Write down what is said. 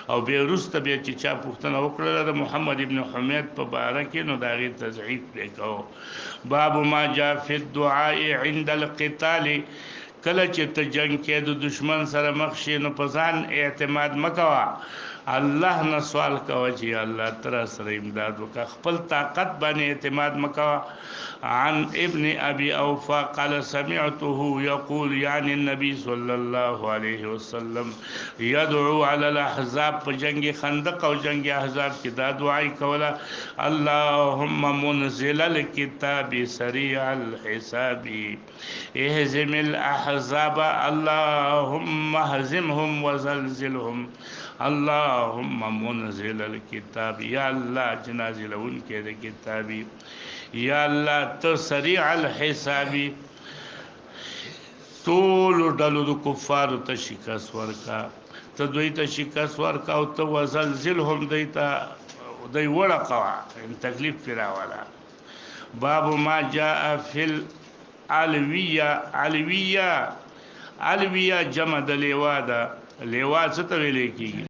او به رسته به چې چا پوښتنه وکړه د محمد ابن حمید په باره کې نو دا غي تضعیف وکاو. باب ما جاء فی الدعاء عند القتال، کله چې ته جنگ کې د دشمن سره مخ شې نو په ځان اعتماد مکوا، الله نه سوال کوه چې الله تر سره امداد وکړه، خپل طاقت باندې اعتماد مکوا. عن ابن ابي اوفى قال سمعته يقول يعني النبي صلى الله عليه وسلم يدعو على الاحزاب، په جنگ خندق او جنگ احزاب کې دا دعای کوله، اللهم منزل الكتاب سريع الحساب اهزم الاحزاب اللهم اهزمهم وزلزلهم، اللهم منزل الكتاب، یا الله جنازلون کې د کتابي، یا الله تو سریع الحسابي ټول ډلو د کفارو ته شکست ورکا، ته دوی ته شکست ورکا او ته وزلزلهم دوی ته دوی ورقوا تکلیف پیرا والا. باب ما جاء فی العلویه، علویه جمع د لیوا ده، لیوا څه ته ویل کیږي؟